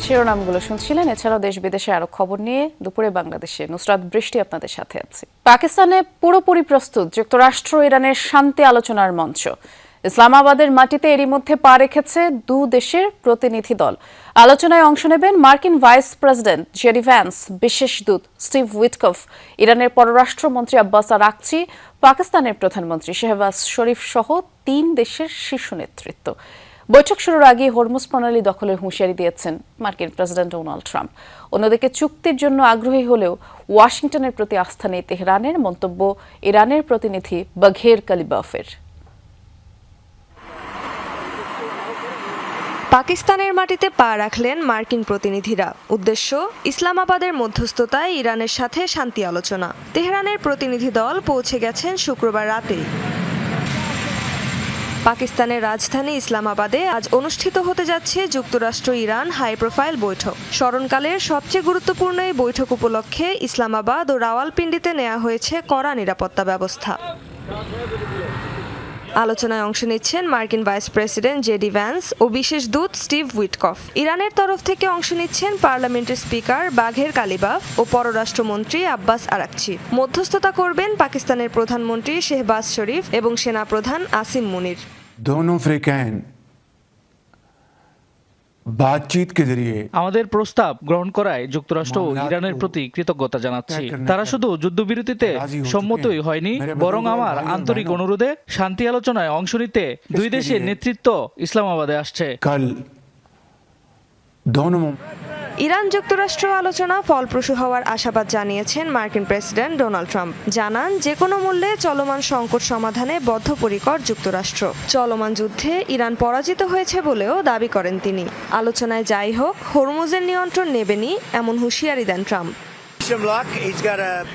শিরোনামগুলো শুনছিলেন। এছাড়াও দেশ বিদেশে আরো খবর নিয়ে দুপুরে বাংলাদেশে নুসরাত বৃষ্টি আপনাদের সাথে আছে। পাকিস্তানে পুরোপুরি প্রস্তুত যুক্তরাষ্ট্র ইরানের শান্তি আলোচনার মঞ্চ। ইসলামাবাদের মাটিতে এরই মধ্যে পা রেখেছে দু দেশের প্রতিনিধি দল। আলোচনায় অংশ নেবেন মার্কিন ভাইস প্রেসিডেন্ট জেডি ভ্যান্স, বিশেষ দূত স্টিভ উইটকফ, ইরানের পররাষ্ট্রমন্ত্রী আব্বাস আরাকচি, পাকিস্তানের প্রধানমন্ত্রী শেহবাজ শরীফ সহ 3 দেশের শীর্ষ নেতৃত্ব। বৈঠক শুরুর আগে হরমুজ প্রণালী দখলের হুঁশিয়ারি দিয়েছেন মার্কিন প্রেসিডেন্ট ডোনাল্ড ট্রাম্প। অন্যদিকে চুক্তির জন্য আগ্রহী হলেও ওয়াশিংটনের প্রতি আস্থা নেই তেহরানের, মন্তব্য ইরানের প্রতিনিধি বাঘের কালিবাফের। পাকিস্তানের মাটিতে পা রাখলেন মার্কিন প্রতিনিধিরা। উদ্দেশ্য ইসলামাবাদের মধ্যস্থতায় ইরানের সাথে শান্তি আলোচনা। তেহরানের প্রতিনিধি দল পৌঁছে গেছেন শুক্রবার রাতে। পাকিস্তানের রাজধানী ইসলামাবাদে আজ অনুষ্ঠিত হতে যাচ্ছে যুক্তরাষ্ট্র ইরান হাই প্রোফাইল বৈঠক। স্মরণকালের সবচেয়ে গুরুত্বপূর্ণ এই বৈঠক উপলক্ষে ইসলামাবাদ ও রাওয়ালপিন্ডিতে নেওয়া হয়েছে কড়া নিরাপত্তা ব্যবস্থা। আলোচনায় অংশ নিচ্ছেন মার্কিন ভাইস প্রেসিডেন্ট জেডি ভ্যান্স ও বিশেষ দূত স্টিভ উইটকফ। ইরানের তরফ থেকে অংশ নিচ্ছেন পার্লামেন্টের স্পিকার বাঘের কালিবাফ ও পররাষ্ট্রমন্ত্রী আব্বাস আরাকচি। মধ্যস্থতা করবেন পাকিস্তানের প্রধানমন্ত্রী শেহবাজ শরীফ এবং সেনাপ্রধান আসিম মুনির। আমাদের প্রস্তাব গ্রহণ করায় যুক্তরাষ্ট্র ও ইরানের প্রতি কৃতজ্ঞতা জানাচ্ছি। তারা শুধু যুদ্ধবিরতিতে সম্মতই হয়নি, বরং আমার আন্তরিক অনুরোধে শান্তি আলোচনায় অংশ নিতে 2 দেশের নেতৃত্ব ইসলামাবাদে আসছে। ইরান যুক্তরাষ্ট্র আলোচনা ফলপ্রসূ হওয়ার আশাবাদ জানিয়েছেন মার্কিন প্রেসিডেন্ট ডোনাল্ড ট্রাম্প। জানান, যে কোনো মূল্যে চলমান সংকট সমাধানে বদ্ধপরিকর যুক্তরাষ্ট্র। চলমান যুদ্ধে ইরান পরাজিত হয়েছে বলেও দাবি করেন তিনি। আলোচনায় যাই হোক, হরমুজের নিয়ন্ত্রণ নেবেনই এমন হুঁশিয়ারি দেন ট্রাম্প।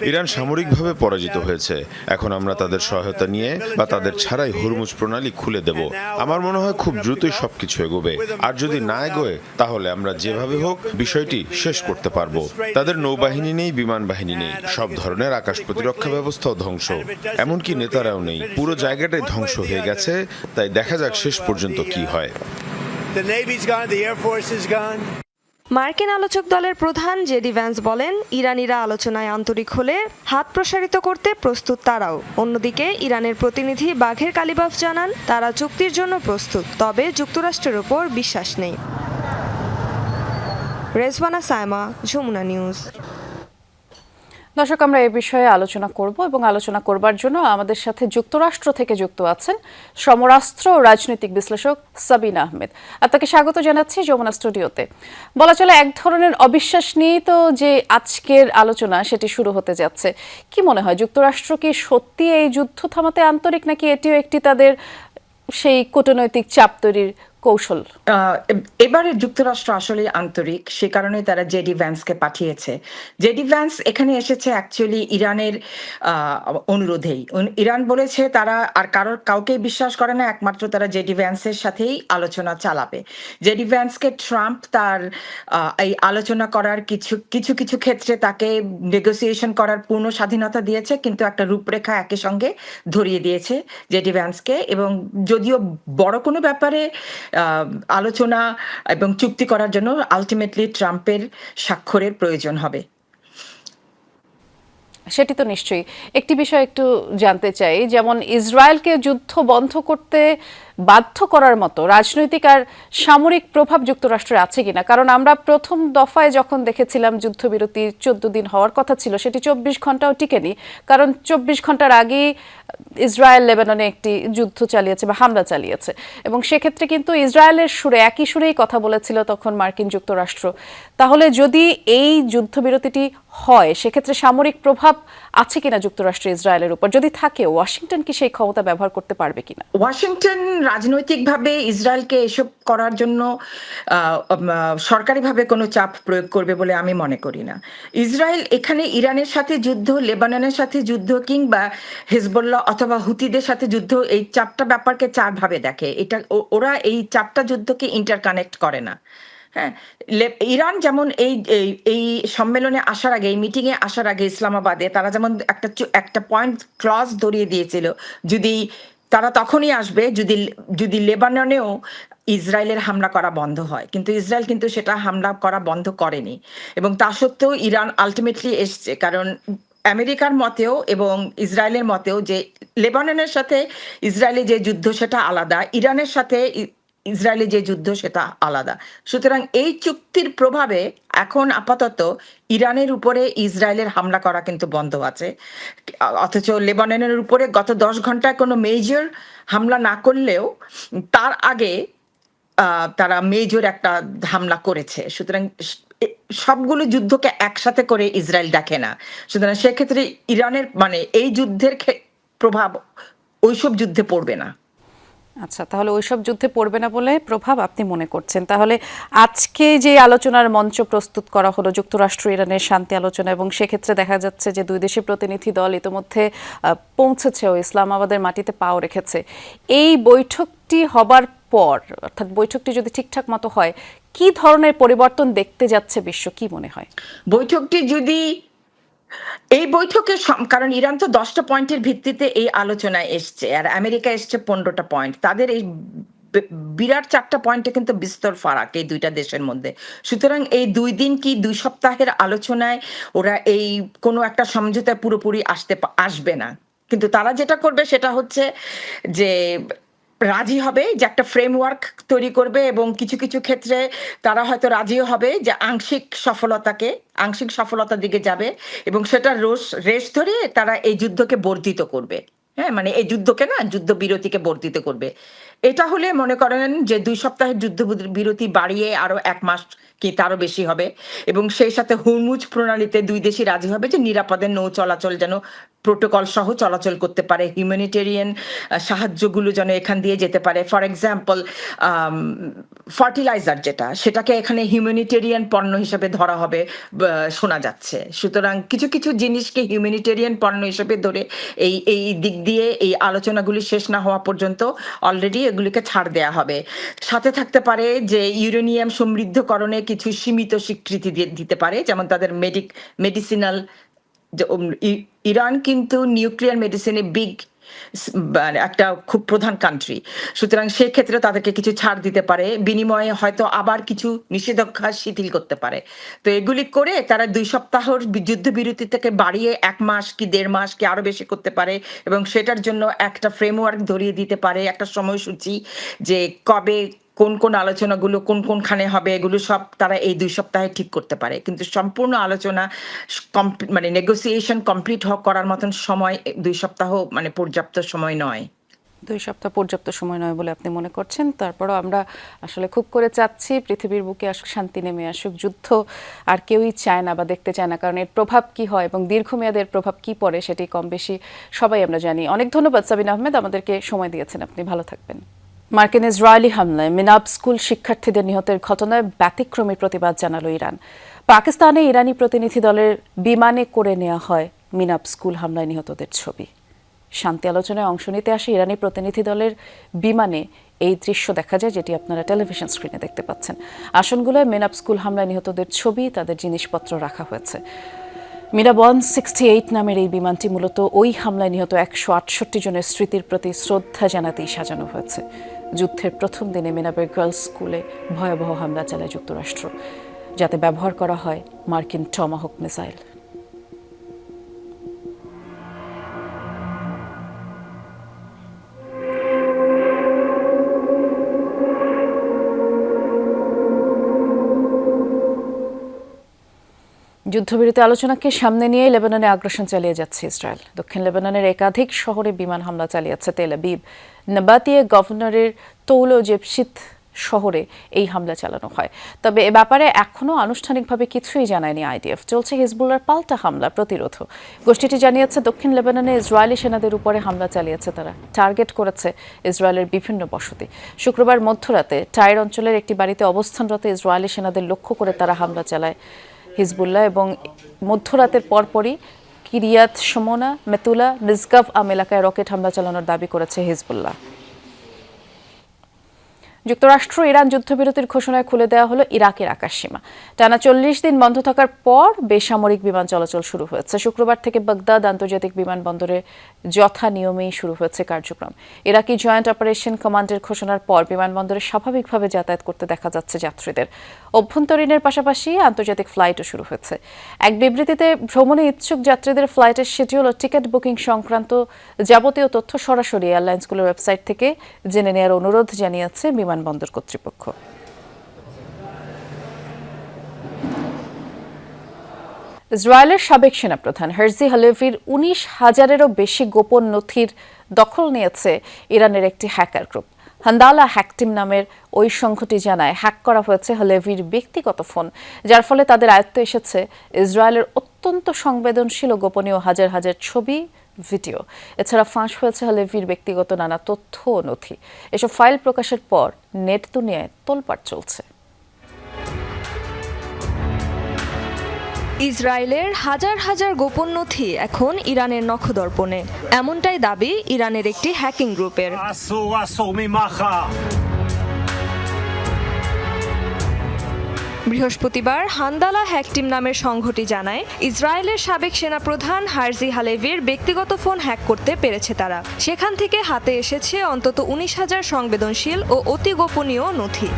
ইরান সামরিকভাবে পরাজিত হয়েছে। এখন আমরা তাদের সহায়তা নিয়ে বা তাদের ছাড়াই হরমুজ প্রণালী খুলে দেব। আমার মনে হয় খুব দ্রুতই সবকিছু এগোবে। আর যদি না এগোয়, তাহলে আমরা যেভাবে হোক বিষয়টি শেষ করতে পারবো। তাদের নৌবাহিনী নেই, বিমান বাহিনী নেই, সব ধরনের আকাশ প্রতিরক্ষা ব্যবস্থাও ধ্বংস, এমনকি নেতারাও নেই। পুরো জায়গাটাই ধ্বংস হয়ে গেছে। তাই দেখা যাক শেষ পর্যন্ত কি হয়। মার্কিন আলোচক দলের প্রধান জেডি ভ্যান্স বলেন, ইরানিরা আলোচনায় আন্তরিক হলে হাত প্রসারিত করতে প্রস্তুত তারাও। অন্যদিকে ইরানের প্রতিনিধি বাঘের কালিবাফ জানান, তারা চুক্তির জন্য প্রস্তুত, তবে যুক্তরাষ্ট্রের ওপর বিশ্বাস নেই। রেজওয়ানা সায়মা, যমুনা নিউজ। দর্শক, আমরা এই বিষয়ে আলোচনা করব এবং আলোচনা করবার জন্য আমাদের সাথে যুক্তরাষ্ট্র থেকে যুক্ত আছেন সমরাস্ত্র ও রাজনৈতিক বিশ্লেষক সাবিনা আহমেদ। আপনাকে স্বাগত জানাচ্ছি যমুনা স্টুডিওতে। বলা চলে এক ধরনের অবিশ্বাস নিয়েই তো যে আজকের আলোচনা সেটি শুরু হতে যাচ্ছে। কি মনে হয়, যুক্তরাষ্ট্র কি সত্যি এই যুদ্ধ থামাতে আন্তরিক, নাকি এটিও একটি তাদের সেই কূটনৈতিক চাপ তৈরির কৌশল? এবারে যুক্তরাষ্ট্র আসলে আন্তরিক, সে কারণে তারা জেডি ভ্যান্সকে পাঠিয়েছে। জেডি ভ্যান্স এখানে এসেছে অ্যাকচুয়ালি ইরানের অনুরোধেই। ইরান বলেছে তারা আর কাউকে বিশ্বাস করে না, একমাত্র তারা জেডি ভ্যান্সের সাথেই আলোচনা চালাবে। জেডি ভ্যান্সকে ট্রাম্প তার এই আলোচনা করার কিছু ক্ষেত্রে তাকে নেগোসিয়েশন করার পূর্ণ স্বাধীনতা দিয়েছে, কিন্তু একটা রূপরেখা একই সঙ্গে ধরিয়ে দিয়েছে জেডি ভ্যান্সকে। এবং যদিও বড় কোনো ব্যাপারে আলোচনা এবং চুক্তি করার জন্য আলটিমেটলি ট্রাম্পের স্বাক্ষরের প্রয়োজন হবে। সেটি তো নিশ্চয়ই। একটি বিষয় একটু জানতে চাই, যেমন ইসরায়েলকে যুদ্ধ বন্ধ করতে বাধ্য করার মতো রাজনৈতিক আর সামরিক প্রভাব যুক্তরাষ্ট্রের আছে কিনা? কারণ আমরা প্রথম দফায় যখন দেখেছিলাম যুদ্ধবিরতি 14 দিন হওয়ার কথা ছিল, সেটি 24 ঘন্টাও টিকেনি। কারণ 24 ঘন্টার আগেই ইসরায়েল লেবাননে একটি যুদ্ধ চালিয়েছে বা হামলা চালিয়েছে, এবং সেক্ষেত্রে কিন্তু ইসরায়েলের সুরে একই সুরেই কথা বলেছিল তখন মার্কিন যুক্তরাষ্ট্র। তাহলে যদি এই যুদ্ধবিরতিটি হয়, সেক্ষেত্রে সামরিক প্রভাব আছে কিনা যুক্তরাষ্ট্র ইসরায়েলের উপর? যদি থাকে, ওয়াশিংটন কি সেই ক্ষমতা ব্যবহার করতে পারবে কিনা? ওয়াশিংটন রাজনৈতিকভাবে ইসরায়েলকে এসব করার জন্য সরকারিভাবে কোনো চাপ প্রয়োগ করবে বলে আমি মনে করি না। ইসরায়েল এখানে ইরানের সাথে যুদ্ধ, লেবাননের সাথে যুদ্ধ, কিংবা হিজবুল্লাহ অথবা হুতিদের সাথে যুদ্ধ, এই চারটা ব্যাপারকে চারভাবে দেখে। এটা ওরা এই চারটা যুদ্ধকে ইন্টারকানেক্ট করে না। হ্যাঁ, ইরান যেমন এই সম্মেলনে আসার আগে, এই মিটিংয়ে আসার আগে ইসলামাবাদে তারা যেমন একটা পয়েন্ট ক্লজ ধরিয়ে দিয়েছিল, যদি তারা তখনই আসবে যদি যদি লেবাননেও ইসরায়েলের হামলা করা বন্ধ হয়, কিন্তু ইসরায়েল কিন্তু সেটা হামলা করা বন্ধ করেনি, এবং তা সত্ত্বেও ইরান আলটিমেটলি এসছে, কারণ আমেরিকার মতেও এবং ইসরায়েলের মতেও যে লেবাননের সাথে ইসরায়েলের যে যুদ্ধ সেটা আলাদা, ইরানের সাথে ইসরায়েলের যে যুদ্ধ সেটা আলাদা। সুতরাং এই চুক্তির প্রভাবে এখন আপাতত ইরানের উপরে ইসরায়েলের হামলা করা কিন্তু বন্ধ আছে, অথচ লেবাননের উপরে গত 10 ঘন্টায় কোনো মেজর হামলা না করলেও তার আগে তারা মেজর একটা হামলা করেছে। সুতরাং সবগুলো যুদ্ধকে একসাথে করে ইসরায়েল দেখে না, সুতরাং সেক্ষেত্রে ইরানের মানে এই যুদ্ধের প্রভাব ওইসব যুদ্ধে পড়বে না। আচ্ছা, তাহলে ওইসব যুদ্ধে পড়বে না বলে প্রভাব আপনি মনে করছেন। তাহলে আজকে যে আলোচনার মঞ্চ প্রস্তুত করা হলো যুক্তরাষ্ট্র ইরানের শান্তি আলোচনা, এবং সেক্ষেত্রে দেখা যাচ্ছে যে দুই দেশের প্রতিনিধি দল ইতোমধ্যে পৌঁছেছেও, ইসলামাবাদের মাটিতে পাও রেখেছে। এই বৈঠকটি হবার পর, অর্থাৎ বৈঠকটি যদি ঠিকঠাক মতো হয়, কি ধরনের পরিবর্তন দেখতে যাচ্ছে বিশ্ব, কি মনে হয়? বৈঠকটি যদি এই বৈঠকে, কারণ ইরান তো 10টা পয়েন্টের ভিত্তিতে এই আলোচনায় এসছে, আর আমেরিকা এসছে 15টা পয়েন্ট, তাদের এই বিরাট 4টা পয়েন্টে কিন্তু বিস্তর ফারাক এই দুইটা দেশের মধ্যে। সুতরাং এই 2 দিন কি 2 সপ্তাহের আলোচনায় ওরা এই কোনো একটা সমঝোতায় পুরোপুরি আসবে না, কিন্তু তারা যেটা করবে সেটা হচ্ছে যে রাজি হবে, যে একটা ফ্রেমওয়ার্ক তৈরি করবে, এবং কিছু কিছু ক্ষেত্রে তারা হয়তো রাজিও হবে যে আংশিক সফলতার দিকে যাবে, এবং সেটা রেশ ধরে তারা এই যুদ্ধকে বর্ধিত করবে। হ্যাঁ, মানে এই যুদ্ধকে না, যুদ্ধ বিরতিকে বর্ধিত করবে। এটা হলে মনে করেন যে 2 সপ্তাহের যুদ্ধ বিরতি বাড়িয়ে আরো 1 মাস কি তারও বেশি হবে, এবং সেই সাথে হুরমুজ প্রণালীতে 2 দেশই রাজি হবে যে নিরাপদে নৌ চলাচল যেন প্রোটোকল সহ চলাচল করতে পারে, হিউম্যানিটেরিয়ান সাহায্যগুলো যেন এখান দিয়ে যেতে পারে। ফর এক্সাম্পল ফার্টিলাইজার যেটা, সেটাকে এখানে হিউম্যানিটেরিয়ান পণ্য হিসেবে ধরা হবে শোনা যাচ্ছে। সুতরাং কিছু কিছু জিনিসকে হিউম্যানিটেরিয়ান পণ্য হিসেবে ধরে এই দিক দিয়ে এই আলোচনাগুলি শেষ না হওয়া পর্যন্ত অলরেডি এগুলিকে ছাড় দেয়া হবে। সাথে থাকতে পারে যে ইউরেনিয়াম সমৃদ্ধকরণে কিছু সীমিত স্বীকৃতি দিতে পারে, যেমন তাদের মেডিসিনাল, ইরান কিন্তু নিউক্লিয়ার মেডিসিনে একটা খুব প্রধান কান্ট্রি, সুতরাং সেক্ষেত্রে তাদেরকে কিছু ছাড় দিতে পারে, বিনিময়ে হয়তো আবার কিছু নিষেধাজ্ঞা শিথিল করতে পারে। তো এগুলি করে তারা 2 সপ্তাহের যুদ্ধবিরতি থেকে বাড়িয়ে 1 মাস কি 1.5 মাস কি আরো বেশি করতে পারে, এবং সেটার জন্য একটা ফ্রেমওয়ার্ক ধরিয়ে দিতে পারে, একটা সময়সূচি, যে কবে কোন কোন আলোচনাগুলো কোনখানে হবে, এগুলো সব তারা এই 2 সপ্তাহে ঠিক করতে পারে। কিন্তু সম্পূর্ণ আলোচনা মানে নেগোসিয়েশন কমপ্লিট করার মতন সময় 2 সপ্তাহ মানে পর্যাপ্ত সময় নয়। 2 সপ্তাহ পর্যাপ্ত সময় নয় বলে আপনি মনে করছেন। তারপরও আমরা আসলে খুব করে চাচ্ছি পৃথিবীর বুকে আসুক, শান্তি নেমে আসুক। যুদ্ধ আর কেউই চায় না বা দেখতে চায় না, কারণ এর প্রভাব কি হয় এবং দীর্ঘমেয়াদের প্রভাব কি পড়ে সেটি কম বেশি সবাই আমরা জানি। অনেক ধন্যবাদ সাবিনা আহমেদ, আমাদেরকে সময় দিয়েছেন। আপনি ভালো থাকবেন। মার্কিন ইসরায়েলি হামলায় মিনাব স্কুল শিক্ষার্থীদের নিহতের ঘটনায় ব্যতিক্রমী প্রতিবাদ জানালো ইরান। পাকিস্তানে ইরানি প্রতিনিধি দলের বিমানে করে নেওয়া হয় মিনাব স্কুল হামলায় নিহতদের ছবি। শান্তি আলোচনায় অংশ নিতে আসে ইরানি প্রতিনিধি দলের বিমানে এই দৃশ্য দেখা যায়, যেটি আপনারা টেলিভিশন স্ক্রিনে দেখতে পাচ্ছেন। আসনগুলোয় মিনাব স্কুল হামলায় নিহতদের ছবি, তাদের জিনিসপত্র রাখা হয়েছে। মিনাব 168 নামের এই বিমানটি মূলত ওই হামলায় নিহত 168 জনের স্মৃতির প্রতি শ্রদ্ধা জানাতেই সাজানো হয়েছে। যুদ্ধের প্রথম দিনে মিনাবের গার্লস স্কুলে ভয়াবহ হামলা চালায় যুক্তরাষ্ট্র, যাতে ব্যবহার করা হয় মার্কিন টমাহক মিসাইল। যুদ্ধবিরতি আলোচনাকে সামনে নিয়ে লেবাননে আগ্রাসন চালিয়ে যাচ্ছে ইসরায়েল। দক্ষিণ লেবাননের একাধিক শহরে বিমান হামলা চালিয়েছে তেল আবিব। নাবাতিয়ে গভর্নরের তৌলো জেপশিত শহরে এই হামলা চালানো হয়। তবে এ ব্যাপারে এখনও আনুষ্ঠানিকভাবে কিছুই জানায়নি আইডিএফ। চলছে হিজবুল্লাহর পাল্টা হামলা প্রতিরোধ। গোষ্ঠীটি জানিয়েছে দক্ষিণ লেবাননে ইসরায়েলি সেনাদের উপরে হামলা চালিয়েছে তারা। টার্গেট করেছে ইসরায়েলের বিভিন্ন বসতি। শুক্রবার মধ্যরাতে টাইর অঞ্চলের একটি বাড়িতে অবস্থানরত ইসরায়েলি সেনাদের লক্ষ্য করে তারা হামলা চালায় হিজবুল্লাহ, এবং মধ্যরাতের পরপরই কিরিয়াত শমোনা, মেতুলা, মিজগাভ আম এলাকায় রকেট হামলা চালানোর দাবি করেছে হিজবুল্লাহ। যুক্তরাষ্ট্র ইরান যুদ্ধবিরতির ঘোষণায় খুলে দেওয়া হলো ইরাকের আকাশসীমা। টানা 40 দিন বন্ধ থাকার পর বেসামরিক বিমান চলাচল শুরু হয়েছে। শুক্রবার থেকে বাগদাদ আন্তর্জাতিক বিমানবন্দরে যথা নিয়মেই শুরু হয়েছে কার্যক্রম। ইরাকি জয়েন্ট অপারেশন কমান্ডের ঘোষণার পর বিমানবন্দরে স্বাভাবিকভাবে যাতায়াত করতে দেখা যাচ্ছে যাত্রীদের। অভ্যন্তরীণের পাশাপাশি আন্তর্জাতিক ফ্লাইটও শুরু হয়েছে। এক বিবৃতিতে ভ্রমণে ইচ্ছুক যাত্রীদের ফ্লাইটের শিডিউল ও টিকিট বুকিং সংক্রান্ত যাবতীয় তথ্য সরাসরি এয়ারলাইন্সগুলোর ওয়েবসাইট থেকে জেনে নেওয়ার অনুরোধ জানিয়েছে বিমানবন্দর কর্তৃপক্ষ। ইসরায়েলের সাবেক সেনাপ্রধান হার্জি হালেভির 19,000-এরও বেশি গোপন নথির দখল নিয়েছে ইরানের একটি হ্যাকার গ্রুপ। হান্দালা হ্যাক টিম নামের ওই সংঘটি জানায় হ্যাক করা হয়েছে হালেভির ব্যক্তিগত ফোন, যার ফলে তাদের আয়ত্তে এসেছে ইসরায়েলের অত্যন্ত সংবেদনশীল ও গোপনীয় হাজার হাজার ছবি, ভিডিও। এছাড়া ফাঁস হয়েছে হালেভির ব্যক্তিগত নানা তথ্য ও নথি। এসব ফাইল প্রকাশের পর নেট দুনিয়ায় তোলপাড় চলছে। ইসরায়েলের হাজার হাজার গোপন নথি এখন ইরানের নখদর্পণে, এমনটাই দাবি ইরানের একটি হ্যাকিং গ্রুপের। বৃহস্পতিবার হান্দালা হ্যাক টিম নামের সংঘটি জানায় ইসরায়েলের সাবেক সেনাপ্রধান হার্জি হালেভির ব্যক্তিগত ফোন হ্যাক করতে পেরেছে তারা। সেখান থেকে হাতে এসেছে অন্তত 19,000 সংবেদনশীল ও অতি গোপনীয় নথি।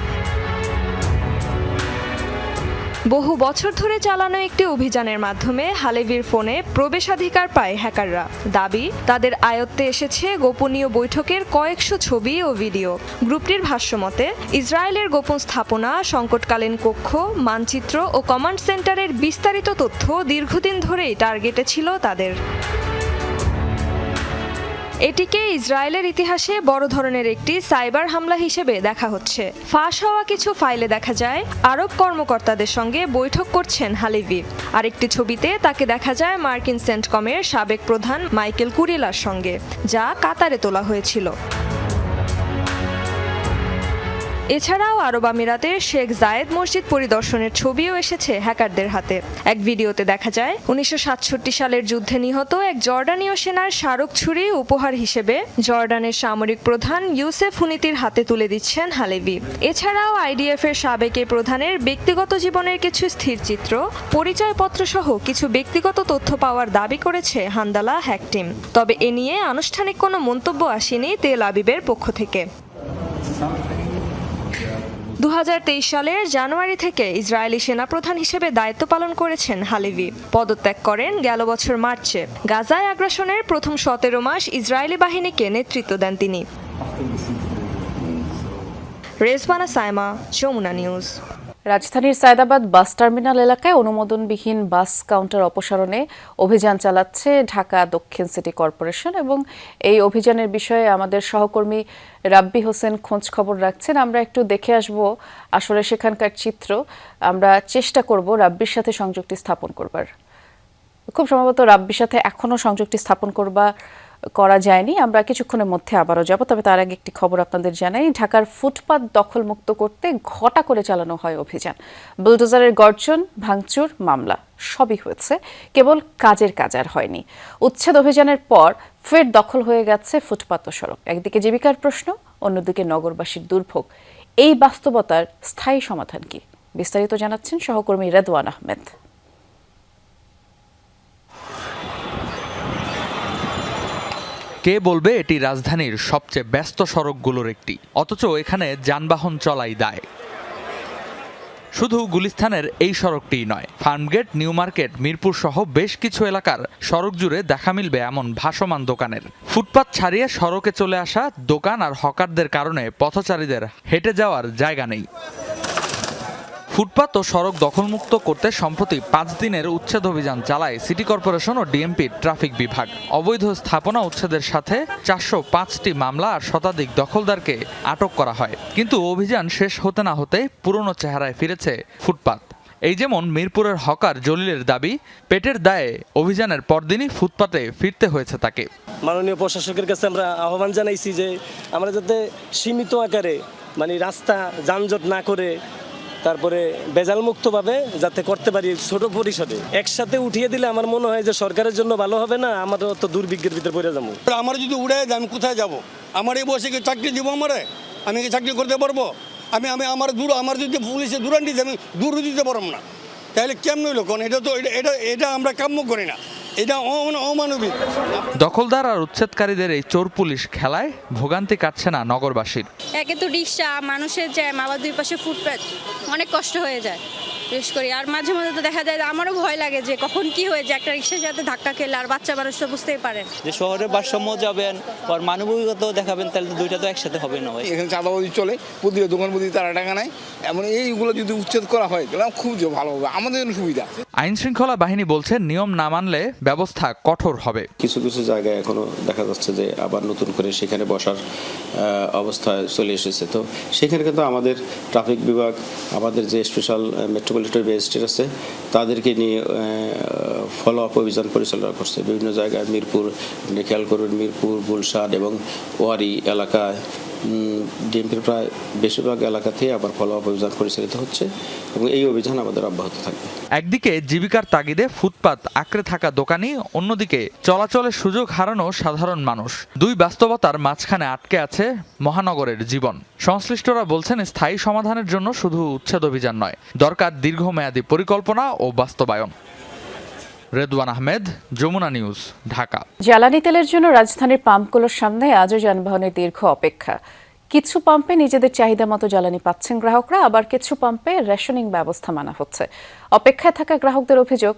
বহু বছর ধরে চালানো একটি অভিযানের মাধ্যমে হালেভির ফোনে প্রবেশাধিকার পায় হ্যাকাররা। দাবি, তাদের আয়ত্তে এসেছে গোপনীয় বৈঠকের কয়েকশো ছবি ও ভিডিও। গ্রুপটির ভাষ্যমতে ইসরায়েলের গোপন স্থাপনা, সংকটকালীন কক্ষ, মানচিত্র ও কমান্ড সেন্টারের বিস্তারিত তথ্য দীর্ঘদিন ধরেই টার্গেটে ছিল তাদের। এটিকে ইসরায়েলের ইতিহাসে বড় ধরনের একটি সাইবার হামলা হিসেবে দেখা হচ্ছে। ফাঁস হওয়া কিছু ফাইলে দেখা যায় আরব কর্মকর্তাদের সঙ্গে বৈঠক করছেন হালেভি। আরেকটি ছবিতে তাকে দেখা যায় মার্কিন সেন্টকমের সাবেক প্রধান মাইকেল কুরিলার সঙ্গে, যা কাতারে তোলা হয়েছিল। এছাড়াও আরব আমিরাতের শেখ জায়েদ মসজিদ পরিদর্শনের ছবিও এসেছে হ্যাকারদের হাতে। এক ভিডিওতে দেখা যায় 1967 সালের যুদ্ধে নিহত এক জর্ডানীয় সেনার স্মারক ছুরি উপহার হিসেবে জর্ডানের সামরিক প্রধান ইউসেফ হুনিতির হাতে তুলে দিচ্ছেন হালেভি। এছাড়াও আইডিএফ এর সাবেক এই প্রধানের ব্যক্তিগত জীবনের কিছু স্থিরচিত্র, পরিচয়পত্র সহ কিছু ব্যক্তিগত তথ্য পাওয়ার দাবি করেছে হান্দালা হ্যাক টিম। তবে এ নিয়ে আনুষ্ঠানিক কোনো মন্তব্য আসেনি তেল আবিবের পক্ষ থেকে। 2023 সালের জানুয়ারি থেকে ইসরায়েলি সেনাপ্রধান হিসেবে দায়িত্ব পালন করেছেন হালেভি। পদত্যাগ করেন গেল বছর মার্চে। গাজায় আগ্রাসনের প্রথম 17 মাস ইসরায়েলি বাহিনীকে নেতৃত্ব দেন তিনি। রেজবানা সাইমা, যমুনা নিউজ। রাজধানীর সায়দাবাদ বাস টার্মিনাল এলাকায় অনুমোদনবিহীন বাস কাউন্টার অপসারণে অভিযান চালাচ্ছে ঢাকা দক্ষিণ সিটি কর্পোরেশন এবং এই অভিযানের বিষয়ে আমাদের সহকর্মী রাব্বি হোসেন খোঁজ খবর রাখছেন। আমরা একটু দেখে আসব আসলে সেখানকার চিত্র। আমরা চেষ্টা করব রাব্বির সাথে সংযোগটি স্থাপন করবার। খুব সম্ভবত রাব্বির সাথে এখনো সংযোগটি স্থাপন করা যায়নি। আমরা কিছুক্ষণের মধ্যে আবারও যাব। তবে তার আগে একটি খবর আপনাদের জানাই। ঢাকার ফুটপাত দখলমুক্ত করতে ঘটা করে চালানো হয় অভিযান। বুলডোজারের গর্জন, ভাঙচুর, মামলা সবই হয়েছে, কেবল কাজের কাজ আর হয়নি। উচ্ছেদ অভিযানের পর ফের দখল হয়ে গেছে ফুটপাত ও সড়ক। একদিকে জীবিকার প্রশ্ন, অন্যদিকে নগরবাসীর দুর্ভোগ। এই বাস্তবতার স্থায়ী সমাধান কি? বিস্তারিত জানাচ্ছেন সহকর্মী রেদওয়ান আহমেদ। কে বলবে এটি রাজধানীর সবচেয়ে ব্যস্ত সড়কগুলোর একটি, অথচ এখানে যানবাহন চলাই দায়। শুধু গুলিস্তানের এই সড়কটিই নয়, ফার্মগেট, নিউ মার্কেট, মিরপুর সহ বেশ কিছু এলাকার সড়ক জুড়ে দেখা মিলবে এমন ভাসমান দোকানের। ফুটপাত ছাড়িয়ে সড়কে চলে আসা দোকান আর হকারদের কারণে পথচারীদের হেঁটে যাওয়ার জায়গা নেই। ফুটপাত ও সড়ক দখলমুক্ত করতে সম্প্রতি 5 দিনের উচ্ছেদ অভিযান চালায় সিটি কর্পোরেশন ও ডিএমপির ট্রাফিক বিভাগ। অবৈধ স্থাপনা উচ্ছেদের সাথে 405টি মামলা আর শতাধিক দখলদারকে আটক করা হয়। কিন্তু অভিযান শেষ হতে না হতে পুরনো চেহারায় ফিরেছে ফুটপাত। এই যেমন মিরপুরের হকার জলিলের দাবি, পেটের দায়ে অভিযানের পরদিনই ফুটপাতে ফিরতে হয়েছে তাকে। মাননীয় প্রশাসকের কাছে আমরা আহ্বান জানাইছি যে আমরা যাতে সীমিত আকারে রাস্তা যানজট না করে তারপরে বেজাল মুক্তভাবে যাতে করতে পারি ছোট পরিসরে। একসাথে উঠিয়ে দিলে আমার মনে হয় যে সরকারের জন্য ভালো হবে না, আমার তো দুর্ভিক্ষের ভিতরে পড়ে যাবো। আমার যদি উড়ে যায় আমি কোথায় যাব? আমার এই বসে কি চাকরি দিব? আমারে আমি কি চাকরি করতে পারবো? আমি আমি আমার যদি পুলিশে দূরান দিতে আমি দূরও দিতে পারবো না, তাহলে কেমন হইলো? কোন এটা তো এটা আমরা কাম্য করি না, এটা অমানবিক। দখলদার আর উচ্ছেদকারীদের এই চোর পুলিশ খেলায় ভোগান্তি কাটছে না নগরবাসীর। একে তো রিক্সা, মানুষের জ্যাম, আবার দুই পাশে ফুটপাত, অনেক কষ্ট হয়ে যায় বিশেষ করে। আর মাঝে মাঝে তো দেখা যায় আমারও ভয় লাগে যে কখন কি হয়ে যায়, একটা রিক্সার সাথে ধাক্কা খেলে, আর বাচ্চা মানুষ তো বুঝতেই পারেন যে শহরে ভারসাম্য যাবেন আর মানবিকতাও দেখাবেন, তাহলে তো দুইটা তো একসাথে হবে না। এখানে চাঁদাবাজি চলে, প্রতিটা দোকান প্রতি তারা টাকা নেয়, এমন এইগুলো যদি উচ্ছেদ করা হয় তাহলে খুব ভালো হবে, আমাদের জন্য সুবিধা। আইন শৃঙ্খলা বাহিনী বলছে নিয়ম না মানলে ব্যবস্থা কঠোর হবে। কিছু কিছু জায়গায় এখনো দেখা যাচ্ছে যে আবার নতুন করে সেখানে বসার অবস্থায় চলে এসেছে। তো সেখানে কিন্তু আমাদের ট্রাফিক বিভাগ, আমাদের যে স্পেশাল মেট্রোপলিটন ম্যাজিস্ট্রেট আছে, তাদেরকে নিয়ে ফলো আপ অভিযান পরিচালনা করছে বিভিন্ন জায়গায়। মিরপুর, খেয়াল করুন, মিরপুর, গুলশান এবং ওয়ারি এলাকায় ডিএমপির প্রায় বেশিরভাগ এলাকাতেই আবার ফলো আপ অভিযান পরিচালিত হচ্ছে এবং এই অভিযান আমাদের অব্যাহত থাকবে। একদিকে জীবিকার তাগিদে ফুটপাত আঁকড়ে থাকা দোকানি, অন্যদিকে চলাচলের সুযোগ হারানো সাধারণ মানুষ। দুই বাস্তবতার মাঝখানে আটকে আছে মহানগরের জীবন। সংশ্লিষ্টরা বলছেন স্থায়ী সমাধানের জন্য শুধু উচ্ছেদ অভিযান নয়, দরকার দীর্ঘমেয়াদী পরিকল্পনা ও বাস্তবায়ন। রেদওয়ান আহমেদ, যমুনা নিউজ, ঢাকা। জ্বালানি তেলের জন্য রাজধানীর পাম্পগুলোর সামনে আজও যানবাহনের দীর্ঘ অপেক্ষা। কিছু পাম্পে নিজেদের চাহিদা মতো জ্বালানি পাচ্ছেন গ্রাহকরা, আবার কিছু পাম্পে রেশনিং ব্যবস্থা মানা হচ্ছে। অপেক্ষায় থাকা গ্রাহকদের অভিযোগ,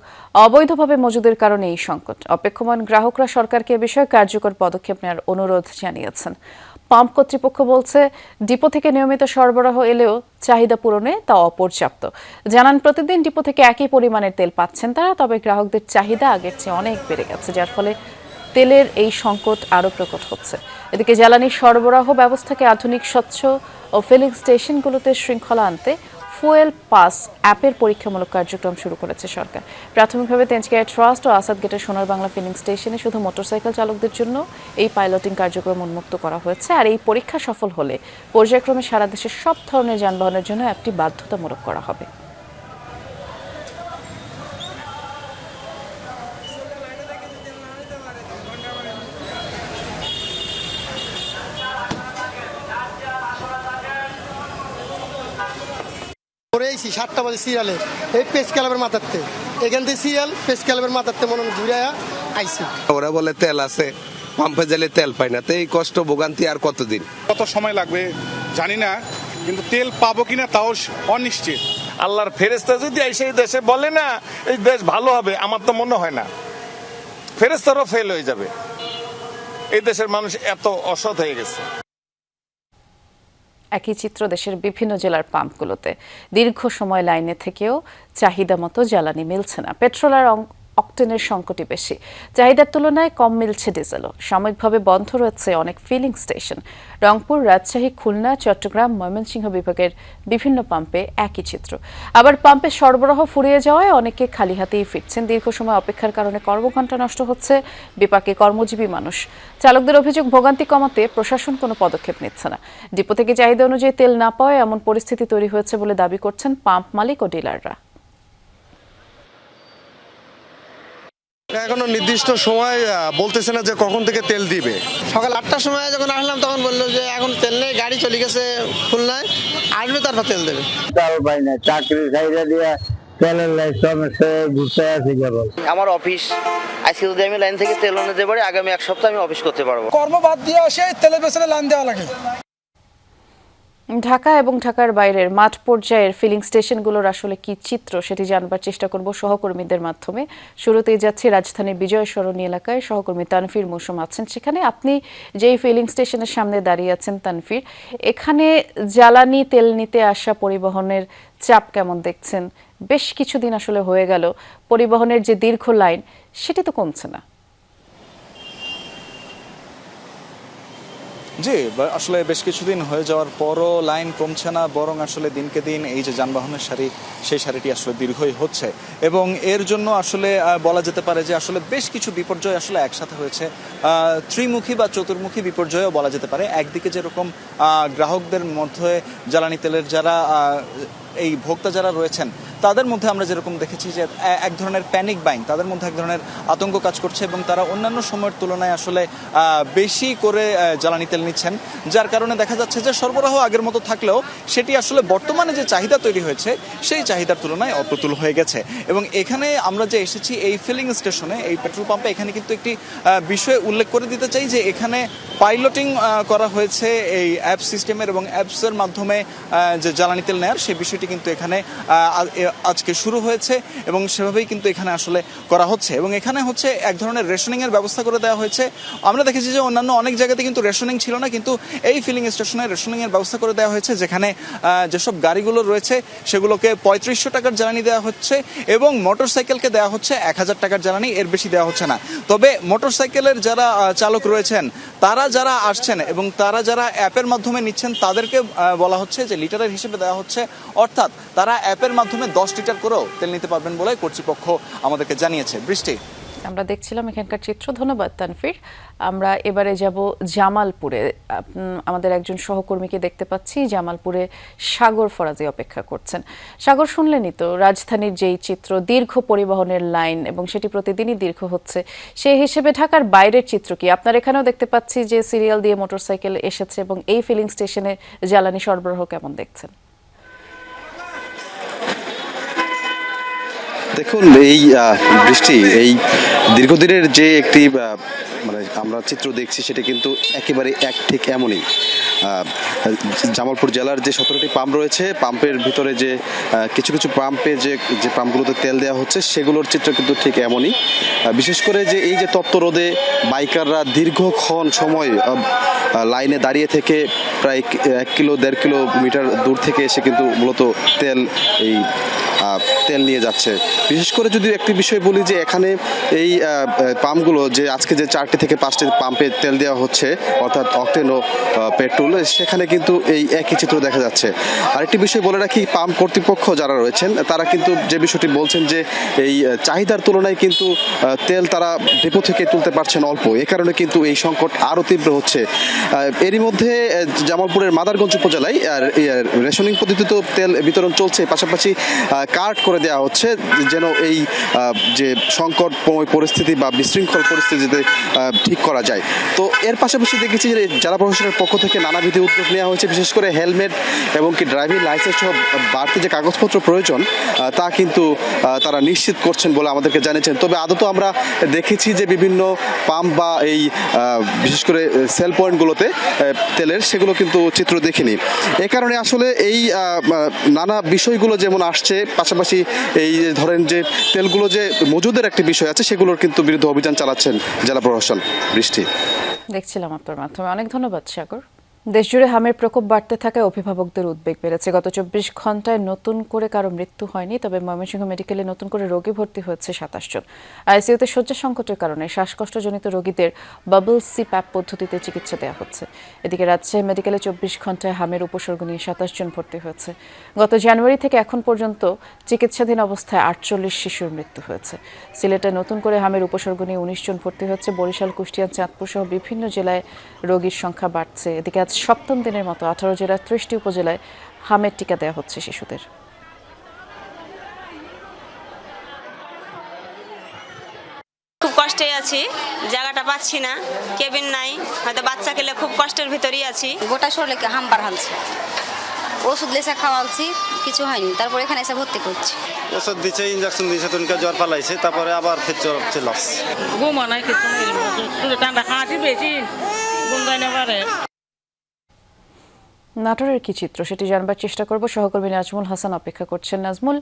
অবৈধভাবে মজুদের কারণে এই সংকট। অপেক্ষমান গ্রাহকরা সরকারকে এ বিষয়ে কার্যকর পদক্ষেপ নেওয়ার অনুরোধ জানিয়েছেন। পাম্প কর্তৃপক্ষ বলছে, ডিপো থেকে নিয়মিত সরবরাহ এলেও চাহিদা পূরণে তা অপর্যাপ্ত। জানান, প্রতিদিন ডিপো থেকে একই পরিমাণের তেল পাচ্ছেন তারা, তবে গ্রাহকদের চাহিদা আগের চেয়ে অনেক বেড়ে গেছে, যার ফলে তেলের এই সংকট আরও প্রকট হচ্ছে। এদিকে জ্বালানি সরবরাহ ব্যবস্থাকে আধুনিক, স্বচ্ছ ও ফিলিং স্টেশনগুলোতে শৃঙ্খলা আনতে ফুয়েল পাস অ্যাপের পরীক্ষামূলক কার্যক্রম শুরু করেছে সরকার। প্রাথমিকভাবে তেজগাঁও ট্রাস্ট ও আসাদ গেটের সোনার বাংলা ফিলিং স্টেশনে শুধু মোটরসাইকেল চালকদের জন্য এই পাইলটিং কার্যক্রম উন্মুক্ত করা হয়েছে। আর এই পরীক্ষা সফল হলে পর্যায়ক্রমে সারা দেশের সব ধরনের যানবাহনের জন্য অ্যাপটি বাধ্যতামূলক করা হবে। করেছি 7টা বাজে সিরিয়ালে এই পেস ক্লাবের মাথাতে, এখান থেকে সিরিয়াল পেস ক্লাবের মাথাতে মনে ঘুরে আইছি। ওরা বলে তেল আছে, পাম্পে গেলে তেল পাই না, তো এই কষ্ট ভোগান্তি আর কতদিন, কত সময় লাগবে জানি না, কিন্তু তেল পাবো কিনা তাও অনিশ্চিত। আল্লাহর ফেরেশতা যদি এই দেশে বলে না এই দেশ ভালো হবে, আমার তো মনে হয় না। ফেরেশতারও ফেল হয়ে যাবে। এই দেশের মানুষ এত অসৎ হয়ে গেছে। একই চিত্র দেশের বিভিন্ন জেলার পাম্পগুলোতে। দীর্ঘ সময় লাইনে থেকেও চাহিদা মতো জ্বালানি মিলছে না। পেট্রোল আর অক্টেনের সংকটই বেশি, চাহিদার তুলনায় কম মিলছে ডিজেলও। সাময়িকভাবে বন্ধ রয়েছে অনেক ফিলিং স্টেশন। রংপুর, রাজশাহী, খুলনা, চট্টগ্রাম, ময়মনসিংহ বিভাগের বিভিন্ন পাম্পে একই চিত্র। আবার পাম্পে সরবরাহ ফুরিয়ে যাওয়ায় অনেকে খালি হাতেই ফিরছেন। দীর্ঘ সময় অপেক্ষার কারণে কর্মঘণ্টা নষ্ট হচ্ছে, বিপাকে কর্মজীবী মানুষ। চালকদের অভিযোগ, ভোগান্তি কমাতে প্রশাসন কোনো পদক্ষেপ নিচ্ছে না। ডিপো থেকে চাহিদা অনুযায়ী তেল না পাওয়ায় এমন পরিস্থিতি তৈরি হয়েছে বলে দাবি করছেন পাম্প মালিক ও ডিলাররা। এখনো নির্দিষ্ট সময় বলতেছে না যে কখন থেকে তেল দিবে। সকাল 8টার সময় যখন আসলাম তখন বললো যে এখন তেল নেই, গাড়ি চলে গেছে খুলনায়, আসবে তারপর তেল দেবে। চাকরি চাহিদা দিয়ে তেলের সমস্যা ঘুরতে আছে। আমার অফিস আজকে যদি আমি লাইন থেকে তেল নিতে পারি, আগামী এক সপ্তাহ আমি অফিস করতে পারবো। কর্ম বাদ দিয়ে আসে তেলের পেছনে লাইন দেওয়া লাগে। ঢাকা এবং ঢাকার বাইরের মাঠ পর্যায়ের ফিলিং স্টেশনগুলোর আসলে কি চিত্র সেটি জানবার চেষ্টা করব সহকর্মীদের মাধ্যমে। শুরুতেই যাচ্ছি রাজধানীর বিজয় সরণি এলাকায়, সহকর্মী তানফির মৌসুম আছেন সেখানে। আপনি যেই ফিলিং স্টেশনের সামনে দাঁড়িয়ে আছেন তানফির, এখানে জ্বালানি তেল নিতে আসা পরিবহনের চাপ কেমন দেখছেন? বেশ কিছুদিন আসলে হয়ে গেল, পরিবহনের যে দীর্ঘ লাইন সেটি তো কমছে না। জি, আসলে বেশ কিছুদিন হয়ে যাওয়ার পরও লাইন কমছে না, বরং আসলে দিনকে দিন এই যে যানবাহনের সারি, সেই সারিটি আসলে দীর্ঘই হচ্ছে। এবং এর জন্য আসলে বলা যেতে পারে যে আসলে বেশ কিছু বিপর্যয় আসলে একসাথে হয়েছে, ত্রিমুখী বা চতুর্মুখী বিপর্যয়ও বলা যেতে পারে। একদিকে যেরকম গ্রাহকদের মধ্যে জ্বালানি তেলের যারা এই ভোক্তা যারা রয়েছেন তাদের মধ্যে আমরা যেরকম দেখেছি যে এক ধরনের প্যানিক বাইং, তাদের মধ্যে এক ধরনের আতঙ্ক কাজ করছে এবং তারা অন্যান্য সময়ের তুলনায় আসলে বেশি করে জ্বালানি তেল নিচ্ছেন, যার কারণে দেখা যাচ্ছে যে সরবরাহ আগের মতো থাকলেও সেটি আসলে বর্তমানে যে চাহিদা তৈরি হয়েছে সেই চাহিদার তুলনায় অপ্রতুল হয়ে গেছে। এবং এখানে আমরা যে এসেছি এই ফিলিং স্টেশনে, এই পেট্রোল পাম্পে, এখানে কিন্তু একটি বিষয় উল্লেখ করে দিতে চাই যে এখানে পাইলটিং করা হয়েছে এই অ্যাপ সিস্টেমের এবং অ্যাপসের মাধ্যমে যে জ্বালানি তেল নেয়ার সেই বিষয়টি কিন্তু এখানে আজকে শুরু হয়েছে এবং সেভাবেই কিন্তু এখানে আসলে করা হচ্ছে। এবং এখানে হচ্ছে এক ধরনের রেশনিংয়ের ব্যবস্থা করে দেওয়া হয়েছে। আমরা দেখেছি যে অন্যান্য অনেক জায়গাতে কিন্তু রেশনিং ছিল না, কিন্তু এই ফিলিং স্টেশনে রেশনিংয়ের ব্যবস্থা করে দেওয়া হয়েছে, যেখানে যেসব গাড়িগুলো রয়েছে সেগুলোকে 3500 টাকার জ্বালানি দেওয়া হচ্ছে এবং মোটরসাইকেলকে দেওয়া হচ্ছে 1000 টাকার জ্বালানি, এর বেশি দেওয়া হচ্ছে না। তবে মোটরসাইকেলের যারা চালক রয়েছেন, তারা যারা আসছেন এবং তারা যারা অ্যাপের মাধ্যমে নিচ্ছেন, তাদেরকে বলা হচ্ছে যে লিটারের হিসেবে দেওয়া হচ্ছে, অর্থাৎ তারা অ্যাপের মাধ্যমে 10 লিটার করেও তেল নিতে পারবেন বলে কর্তৃপক্ষ আমাদেরকে জানিয়েছে। বৃষ্টি, আমরা দেখছিলাম এখানকার চিত্র। ধন্যবাদ তানফির। আমরা এবারে যাব জামালপুরে। আমাদের একজন সহকর্মীকে দেখতে পাচ্ছি জামালপুরে। সাগর ফরাজি অপেক্ষা করছেন। সাগর, শুনলেনই তো রাজধানীর যেই চিত্র, দীর্ঘ পরিবহনের লাইন এবং সেটি প্রতিদিনই দীর্ঘ হচ্ছে, সেই হিসেবে ঢাকার বাইরের চিত্র কি? আপনার এখানেও দেখতে পাচ্ছি যে সিরিয়াল দিয়ে মোটরসাইকেল এসেছে এবং এই ফিলিং স্টেশনে জ্বালানি সরবরাহ কেমন দেখছেন? দেখুন, এই বৃষ্টি, এই দীর্ঘদিনের যে একটি মানে আমরা চিত্র দেখছি সেটা কিন্তু একেবারে ঠিক এমনই। জামালপুর জেলার যে 17টি পাম্প রয়েছে, পাম্পের ভিতরে যে কিছু কিছু পাম্পে যে পাম্পগুলোতে তেল দেওয়া হচ্ছে সেগুলোর চিত্র কিন্তু ঠিক এমনই। বিশেষ করে যে এই যে তপ্ত রোদে বাইকাররা দীর্ঘক্ষণ সময় লাইনে দাঁড়িয়ে থেকে প্রায় 1-1.5 কিলোমিটার দূর থেকে এসে কিন্তু মূলত তেল নিয়ে যাচ্ছে। বিশেষ করে যদি একটি বিষয় বলি যে এখানে এই পাম্পগুলো যে আজকে যে 4টি থেকে 5টি পাম্পে তেল দেওয়া হচ্ছে, অর্থাৎ অকটেন ও পেট্রোল, সেখানে কিন্তু এই একই চিত্র দেখা যাচ্ছে। আরেকটি বিষয় বলে রাখি, পাম্প কর্তৃপক্ষ যারা রয়েছেন তারা কিন্তু যে বিষয়টি বলছেন যে এই চাহিদার তুলনায় কিন্তু তেল তারা ডিপো থেকে তুলতে পারছেন অল্প, এ কারণে কিন্তু এই সংকট আরও তীব্র হচ্ছে। এরই মধ্যে জামালপুরের মাদারগঞ্জ উপজেলায় রেশনিং পদ্ধতিতে তেল বিতরণ চলছে, পাশাপাশি কার্ড করে দেওয়া হচ্ছে যেন এই যে সংকটময় পরিস্থিতি বা বিশৃঙ্খল পরিস্থিতিতে ঠিক করা যায়। তো এর পাশাপাশি দেখেছি যে জেলা প্রশাসনের পক্ষ থেকে নানাবিধ উদ্যোগ নেওয়া হয়েছে, বিশেষ করে হেলমেট এবং কি ড্রাইভিং লাইসেন্স সহ বাড়তি যে কাগজপত্র প্রয়োজন তা কিন্তু তারা নিশ্চিত করছেন বলে আমাদেরকে জানিয়েছেন। তবে আদত আমরা দেখেছি যে বিভিন্ন পাম্প বা এই বিশেষ করে সেল পয়েন্টগুলোতে তেলের সেগুলো কিন্তু চিত্র দেখিনি। এ কারণে আসলে এই নানা বিষয়গুলো যেমন আসছে, পাশাপাশি এই ধরেন যে তেলগুলো যে মজুদের একটি বিষয় আছে সেগুলোর কিন্তু বিরুদ্ধে অভিযান চালাচ্ছেন জেলা প্রশাসন। বৃষ্টি, দেখছিলাম আপনার মাধ্যমে। অনেক ধন্যবাদ সাগর। দেশজুড়ে হামের প্রকোপ বাড়তে থাকায় অভিভাবকদের উদ্বেগ বেড়েছে। গত 24 ঘন্টায় নতুন করে কারো মৃত্যু হয়নি, তবে ময়মনসিংহ মেডিকেলে নতুন করে রোগী ভর্তি হয়েছে 27 জন। আইসিইউতে শয্যা সংকটের কারণে শ্বাসকষ্টজনিত রোগীদের বাবল সিপ্যাপ পদ্ধতিতে চিকিৎসা দেওয়া হচ্ছে। এদিকে রাজশাহী মেডিকেলে 24 ঘন্টায় হামের উপসর্গ নিয়ে 27 জন ভর্তি হয়েছে। গত জানুয়ারি থেকে এখন পর্যন্ত চিকিৎসাধীন অবস্থায় 48 শিশুর মৃত্যু হয়েছে। সিলেটে নতুন করে হামের উপসর্গ নিয়ে 19 জন ভর্তি হয়েছে। বরিশাল, কুষ্টিয়া, চাঁদপুর সহ বিভিন্ন জেলায় রোগীর সংখ্যা বাড়ছে। এদিকে আজ 7ম দিনের মতো 18 জেলার 30টি উপজেলায় হামের টিকা দেওয়া হচ্ছে শিশুদের। খুব কষ্টে আছি, জায়গাটা পাচ্ছি না, কেবিন নাই, হয়তো বাচ্চা গেলে খুব কষ্টের ভিতরেই আছি। গোটা শরীরে হাম বার হালছে, ওষুধ লেসা খাওয়ালছি, কিছু হয়নি, তারপর এখানে এসে ভর্তি করছি। ওষুধ দিচ্ছে, ইঞ্জেকশন দিচ্ছে, তুনকে জ্বর পালাইছে, তারপরে আবার ফের জ্বর হচ্ছে, লস। ঘুমা নাই, কিছু নেই, ঠান্ডা খাঁচি বেশি, ঘুম যায় না পারে। নাটোরের কি চিত্র সেটি জানবার চেষ্টা করব। সহকর্মী নাজমুল হাসান অপেক্ষা করছেন। নাজমুল,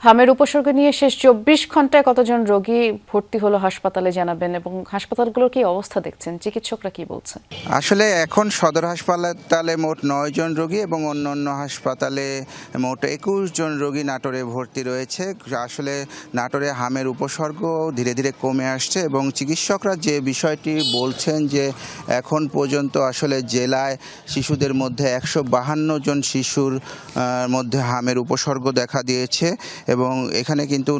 হামের উপসর্গ নিয়ে শেষ 24 ঘন্টায় কতজন রোগী ভর্তি হলো হাসপাতালে জানাবেন, এবং হাসপাতালগুলোর কি অবস্থা দেখছেন, চিকিৎসকরা কি বলছেন? আসলে এখন সদর হাসপাতালে মোট 9 জন রোগী এবং অন্যান্য হাসপাতালে মোট 21 জন রোগী নাটোরে ভর্তি রয়েছে। আসলে নাটোরে হামের উপসর্গ ধীরে ধীরে কমে আসছে এবং চিকিৎসকরা যে বিষয়টি বলছেন যে এখন পর্যন্ত আসলে জেলায় শিশুদের মধ্যে 152 জন শিশুর মধ্যে হামের উপসর্গ দেখা দিয়েছে এবং এখানে কিন্তু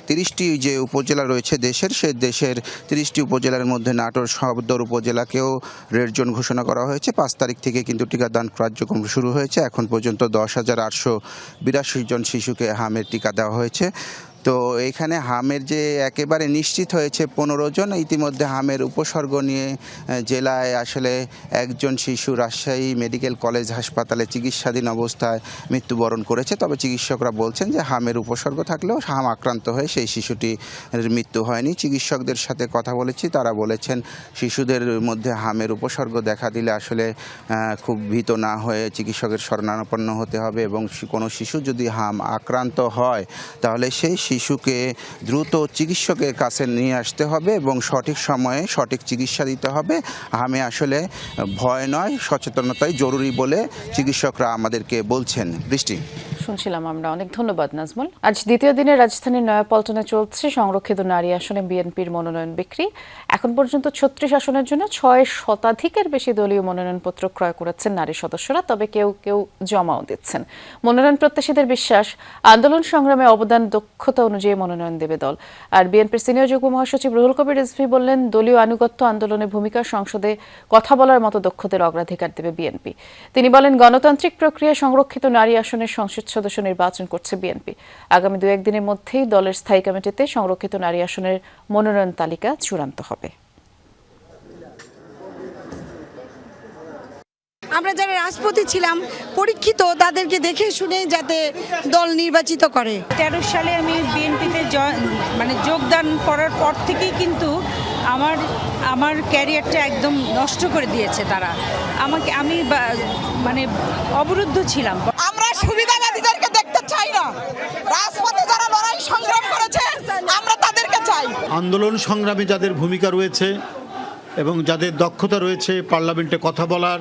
30টি যে উপজেলা রয়েছে দেশের 30টি উপজেলার মধ্যে নাটোর সদর উপজেলাকেও রেড জোন ঘোষণা করা হয়েছে। 5 তারিখ থেকে কিন্তু টিকাদান কার্যক্রম শুরু হয়েছে। এখন পর্যন্ত 10,882 জন শিশুকে হামের টিকা দেওয়া হয়েছে। তো এখানে হামের যে একেবারে নিশ্চিত হয়েছে 15 জন। ইতিমধ্যে হামের উপসর্গ নিয়ে জেলায় আসলে একজন শিশু রাজশাহী মেডিকেল কলেজ হাসপাতালে চিকিৎসাধীন অবস্থায় মৃত্যুবরণ করেছে। তবে চিকিৎসকরা বলছেন যে হামের উপসর্গ থাকলেও হাম আক্রান্ত হয়ে সেই শিশুটির মৃত্যু হয়নি। চিকিৎসকদের সাথে কথা বলেছি, তারা বলেছেন শিশুদের মধ্যে হামের উপসর্গ দেখা দিলে আসলে খুব ভীত না হয়ে চিকিৎসকের শরণাপন্ন হতে হবে এবং কোনো শিশু যদি হাম আক্রান্ত হয় তাহলে সেই শিশুকে দ্রুত চিকিৎসকের কাছে নিয়ে আসতে হবে এবং সঠিক সময়ে সঠিক চিকিৎসা দিতে হবে। হামে আসলে ভয় নয়, সচেতনতাই জরুরি বলে চিকিৎসকরা আমাদেরকে বলছেন। বৃষ্টি, শুনছিলাম আমরা। অনেক ধন্যবাদ নাজমুল। আজ দ্বিতীয় দিনে রাজধানীর নয়াপল্টনে চলছে সংরক্ষিত নারী আসনে বিএনপির মনোনয়ন বিক্রি। এখন পর্যন্ত 36 আসনের জন্য 6 শতাধিকের বেশি দলীয় মনোনয়নপত্র ক্রয় করেছেন নারী সদস্যরা। তবে কেউ কেউ জমাও দিচ্ছেন। মনোনয়ন প্রত্যাশীদের বিশ্বাস, আন্দোলন সংগ্রামে অবদান, দক্ষতা অনুযায়ী মনোনয়ন দেবে দল। আর বিএনপির সিনিয়র যুগ্ম মহাসচিব রুহুল কবির রিজভী বললেন, দলীয় আনুগত্য আন্দোলনে ভূমিকা, সংসদে কথা বলার মতো দক্ষতার অগ্রাধিকার দেবে বিএনপি। তিনি বলেন, গণতান্ত্রিক প্রক্রিয়া সংরক্ষিত নারী আসনের সংসদ সদস্য নির্বাচন করছে বিএনপি। আগামী 2-1 দিনের মধ্যেই দলের স্থায়ী কমিটিতে সংরক্ষিত নারী আসনের মনোনয়ন তালিকা চূড়ান্ত হবে। আমরা যারা রাজপথে ছিলাম পরীক্ষিত, তাদেরকে দেখে শুনে যাতে দল নির্বাচিত করে। 13 সালে আমি বিএনপিতে যোগদান করার পর থেকেই কিন্তু আমার ক্যারিয়ারটা একদম নষ্ট করে দিয়েছে তারা। আমি অবরুদ্ধ ছিলাম। আমরা সুবিধাবাদীদেরকে দেখতে চাই না। রাজপথে যারা লড়াই সংগ্রাম করেছে আমরা তাদেরকে চাই। আন্দোলন সংগ্রামে যাদের ভূমিকা রয়েছে এবং যাদের দক্ষতা রয়েছে পার্লামেন্টে কথা বলার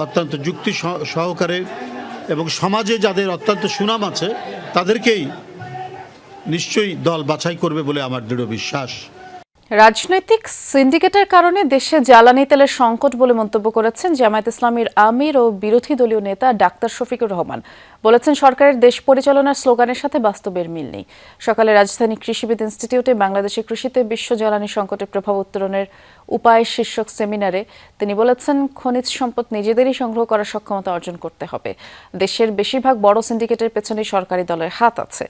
অত্যন্ত যুক্তি সহকারে এবং সমাজে যাদের অত্যন্ত সুনাম আছে তাদেরকেই নিশ্চয়ই দল বাছাই করবে বলে আমার দৃঢ় বিশ্বাস। রাজনৈতিক সিন্ডিকেটের কারণে দেশে জ্বালানি তেলের সংকট বলে মন্তব্য করেছেন জামায়াত ইসলামীর আমির ও বিরোধী দলীয় নেতা ডাক্তার শফিকুর রহমান। বলেছেন, সরকারের দেশ পরিচালনার স্লোগানের সাথে বাস্তবের মিল নেই। সকালে রাজধানী কৃষিবিদ ইনস্টিটিউটে বাংলাদেশের কৃষিতে বিশ্ব জ্বালানি সংকটের প্রভাব উত্তরণের উপায় শীর্ষক সেমিনারে তিনি বলেছেন, খনিজ সম্পদ নিজেদেরই সংগ্রহ করার সক্ষমতা অর্জন করতে হবে। দেশের বেশিরভাগ বড় সিন্ডিকেটের পেছনে সরকারি দলের হাত আছে।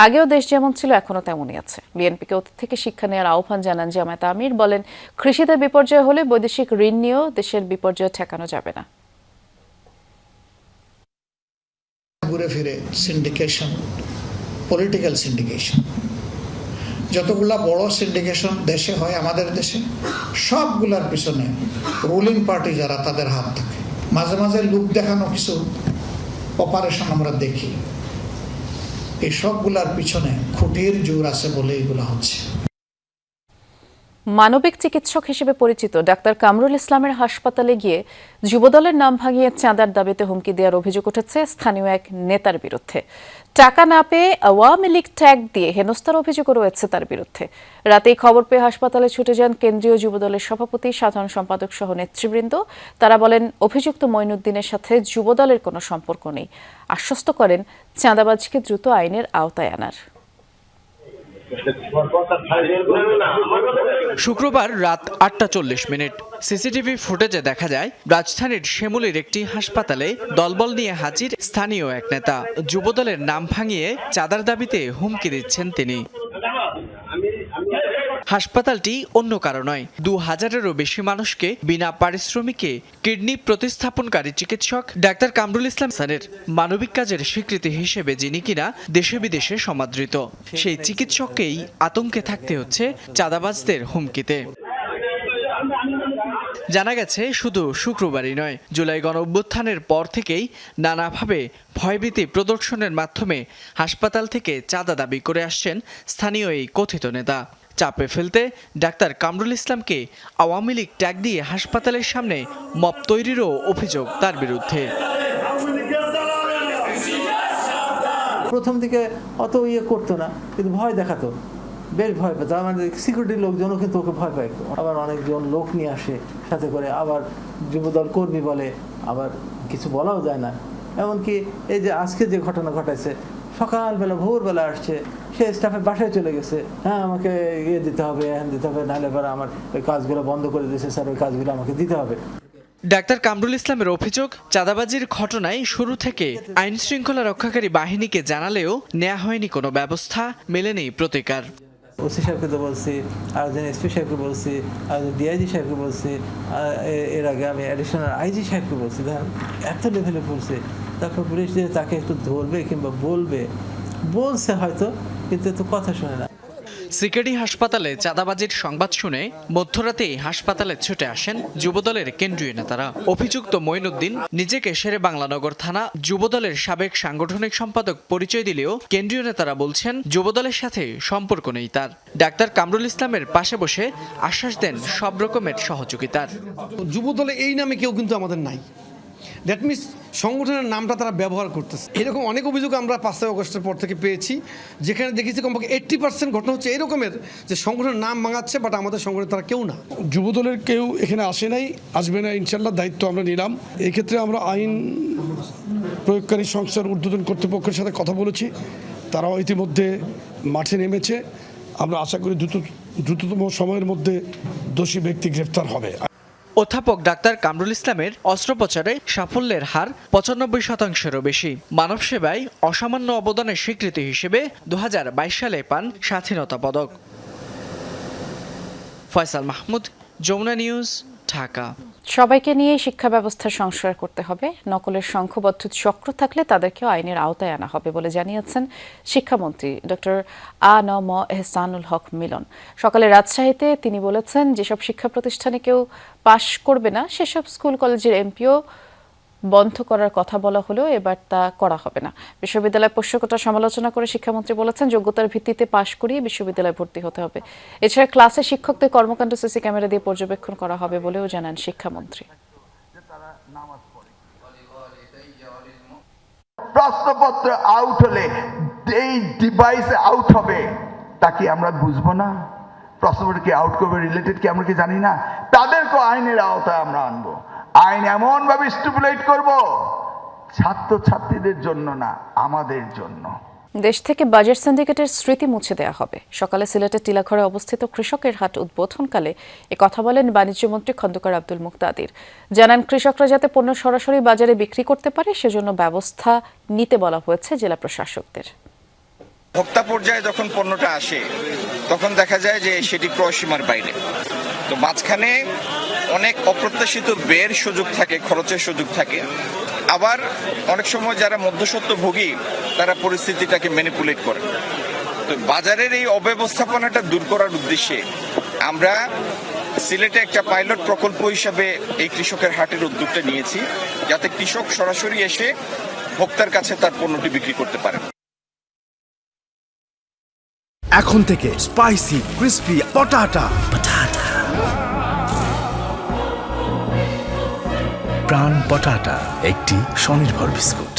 আগেও দেশ যেমন ছিল এখনো তেমনই আছে। বিএনপিকে অতীত থেকে শিক্ষা নেওয়ার আহ্বান জানান জামায়াত আমির। বলেন, কৃষিতে বিপর্যয় হলে বৈদেশিক ঋণ নিয়েও দেশের বিপর্যয় ঠেকানো যাবে না। ঘুরে ফিরে সিন্ডিকেশন, পলিটিক্যাল সিন্ডিকেশন, যতগুলা বড় সিন্ডিকেশন দেশে হয় আমাদের দেশে, সবগুলার পিছনে রুলিং পার্টি যারা তাদের হাত থাকে। মাঝে মাঝে লোক দেখানো কিছু অপারেশন আমরা দেখি, এই সবগুলার পিছনে খুঁটির জোর আছে বলে এগুলো হচ্ছে। মানবিক চিকিৎসক হিসেবে পরিচিত ডাক্তার কামরুল ইসলামের হাসপাতালে গিয়ে যুবদলের নাম ভাঙিয়ে চাঁদার দাবিতে হুমকি দেওয়ার অভিযোগ উঠেছে স্থানীয় এক নেতার বিরুদ্ধে। টাকা না পেয়ে আওয়ামী লীগ ট্যাগ দিয়ে হেনস্থার অভিযোগও রয়েছে তার বিরুদ্ধে। রাতেই খবর পেয়ে হাসপাতালে ছুটে যান কেন্দ্রীয় যুবদলের সভাপতি, সাধারণ সম্পাদক সহ নেতৃবৃন্দ। তারা বলেন, অভিযুক্ত মঈনুদ্দিনের সাথে যুবদলের কোনো সম্পর্ক নেই। আশ্বস্ত করেন চাঁদাবাজকে দ্রুত আইনের আওতায় আনার। শুক্রবার রাত 8:40 সিসিটিভি ফুটেজে দেখা যায় রাজধানীর শ্যামলীর একটি হাসপাতালে দলবল নিয়ে হাজির স্থানীয় এক নেতা। যুবদলের নাম ভাঙিয়ে চাঁদার দাবিতে হুমকি দিচ্ছেন তিনি। হাসপাতালটি অন্য কারো নয়, 2000-এরও বেশি মানুষকে বিনা পারিশ্রমিকে কিডনি প্রতিস্থাপনকারী চিকিৎসক ডাক্তার কামরুল ইসলাম সানের মানবিক কাজের স্বীকৃতি হিসেবে যিনি কিনা দেশে বিদেশে সমাদৃত, সেই চিকিৎসককেই আতঙ্কে থাকতে হচ্ছে চাঁদাবাজদের হুমকিতে। জানা গেছে, শুধু শুক্রবারই নয়, জুলাই গণঅভ্যুত্থানের পর থেকেই নানাভাবে ভয়ভীতি প্রদর্শনের মাধ্যমে হাসপাতাল থেকে চাঁদা দাবি করে আসছেন স্থানীয় এই কথিত নেতা। চাপে ফেলতে ডাক্তার কামরুল ইসলামকে আওয়ামী লীগ ট্যাগ দিয়ে হাসপাতালের সামনে মব তৈরিরও অভিযোগ তার বিরুদ্ধে। প্রথম দিকে অত করতো না, কিন্তু ভয় দেখাতো, বেশ ভয় পেত। আমাদের সিকিউরিটির লোকজনও কিন্তু ওকে ভয় পায়। আবার অনেকজন লোক নিয়ে আসে সাথে করে, আবার যুবদল কর্মী বলে, আবার কিছু বলাও যায় না। এমনকি এই যে আজকে যে ঘটনা ঘটাইছে, সকালবেলা ভোরবেলা আসছে, সে স্টাফের বাসায় চলে গেছে, হ্যাঁ আমাকে ইয়ে দিতে হবে, হ্যাঁ দিতে হবে, নাহলে পরে আমার ওই কাজগুলো বন্ধ করে দিয়েছে স্যার, ওই কাজগুলো আমাকে দিতে হবে। ডাক্তার কামরুল ইসলামের অভিযোগ, চাঁদাবাজির ঘটনায় শুরু থেকে আইন শৃঙ্খলা রক্ষাকারী বাহিনীকে জানালেও নেওয়া হয়নি কোনো ব্যবস্থা, মেলেনি প্রতিকার। ওসি সাহেবকে তো বলছি, আরেকজন এসপি সাহেবকে বলছি, আরেকজন ডিআইজি সাহেবকে বলছি, এর আগে আমি অ্যাডিশনাল আইজি সাহেবকে বলছি, এত লেভেলে বলছে। তারপর পুলিশ যে তাকে একটু ধরবে কিংবা বলছে হয়তো, কিন্তু এত কথা শোনে না। সিকেডি হাসপাতালে চাঁদাবাজির সংবাদ শুনে মধ্যরাতেই হাসপাতালে ছুটে আসেন যুবদলের কেন্দ্রীয় নেতারা। অভিযুক্ত মঈনুদ্দিন নিজেকে শেরে বাংলানগর থানা যুবদলের সাবেক সাংগঠনিক সম্পাদক পরিচয় দিলেও কেন্দ্রীয় নেতারা বলছেন যুবদলের সাথে সম্পর্ক নেই তার। ডাক্তার কামরুল ইসলামের পাশে বসে আশ্বাস দেন সব রকমের সহযোগিতার। যুবদলে এই নামে কেউ কিন্তু আমাদের নাই, দ্যাট মিনস সংগঠনের নামটা তারা ব্যবহার করতেছে। এরকম অনেক অভিযোগ আমরা 5 আগস্টের পর থেকে পেয়েছি, যেখানে দেখেছি কমপক্ষে 80% ঘটনা হচ্ছে এরকমের যে সংগঠনের নাম ভাঙাচ্ছে, বাট আমাদের সংগঠনের তারা কেউ না। যুবদলের কেউ এখানে আসে নাই, আসবে না ইনশাল্লাহ, দায়িত্ব আমরা নিলাম। এই ক্ষেত্রে আমরা আইন প্রয়োগকারী সংস্থার ঊর্ধ্বতন কর্তৃপক্ষের সাথে কথা বলেছি, তারাও ইতিমধ্যে মাঠে নেমেছে। আমরা আশা করি দ্রুততম সময়ের মধ্যে দোষী ব্যক্তি গ্রেফতার হবে। অধ্যাপক ডাক্তার কামরুল ইসলামের অস্ত্রোপচারে সাফল্যের হার 95%-এরও বেশি। মানব সেবায় অসামান্য অবদানের স্বীকৃতি হিসেবে 2022 সালে পান স্বাধীনতা পদক। ফয়সাল মাহমুদ, যমুনা নিউজ, ঢাকা। সবাইকে নিয়ে শিক্ষা ব্যবস্থার সংস্কার করতে হবে। নকলের সংঘবদ্ধ চক্র থাকলে তাদেরকেও আইনের আওতায় আনা হবে বলে জানিয়েছেন শিক্ষামন্ত্রী ডক্টর আ.ন.ম এহসানুল হক মিলন। সকালে রাজশাহীতে তিনি বলেছেন, যেসব শিক্ষা প্রতিষ্ঠানে কেউ পাশ করবে না সেসব স্কুল কলেজের এমপিও বন্ধ করার কথা বলা হলেও এবার তা করা হবে না। বিশ্ববিদ্যালয় পোষ্যকতার সমালোচনা করে শিক্ষামন্ত্রী বলেছেন, যোগ্যতার ভিত্তিতে পাশ করিয়ে বিশ্ববিদ্যালয়ে ভর্তি হতে হবে। এছাড়া ক্লাসে শিক্ষকদের কর্মকাণ্ড সিসি ক্যামেরা দিয়ে পর্যবেক্ষণ করা হবে বলেও জানান শিক্ষামন্ত্রী। প্রশ্নপত্র আউট হলে এই ডিভাইসে আউট হবে, তা কি আমরা বুঝবো না? প্রশ্নপত্র কি আউট করবে, রিলেটেড কি আমরা কি জানি না? তাদেরকে আইনের আওতায় আমরা আনবো। আইন এমন ভাবে স্টিপুলেট করব, ছাত্রছাত্রীদের জন্য না, আমাদের জন্য। দেশ থেকে বাজেট সিন্ডিকেটের স্মৃতি মুছে দেওয়া হবে। সকালে সিলেটের টিলাঘরে অবস্থিত কৃষকের হাট উদ্বোধনকালে কথা বলেন বাণিজ্যমন্ত্রী খন্দকার আব্দুল মুক্তাদির। জানান, কৃষকরা যাতে পণ্য সরাসরি বাজারে বিক্রি করতে পারে সেজন্য ব্যবস্থা নিতে বলা হয়েছে জেলা প্রশাসকদের। ভোক্তা পর্যায়ে যখন পণ্যটা আসে তখন দেখা যায় যে সেটি ক্রয় সীমার বাইরে, তো মাঝখানে অনেক অপ্রত্যাশিত ব্যয়ের সুযোগ থাকে, খরচের সুযোগ থাকে। আবার অনেক সময় যারা মধ্যস্বত্বভোগী তারা পরিস্থিতিটাকে ম্যানিপুলেট করে। তো বাজারের এই অব্যবস্থাপনাটা দূর করার উদ্দেশ্যে আমরা সিলেটে একটা পাইলট প্রকল্প হিসাবে এই কৃষকের হাটের উদ্যোগটা নিয়েছি, যাতে কৃষক সরাসরি এসে ভোক্তার কাছে তার পণ্যটি বিক্রি করতে পারে। এখন থেকে স্পাইসি ক্রিস্পি পটাটা প্রাণ পটাটা একটি স্বনির্ভর বিস্কুট।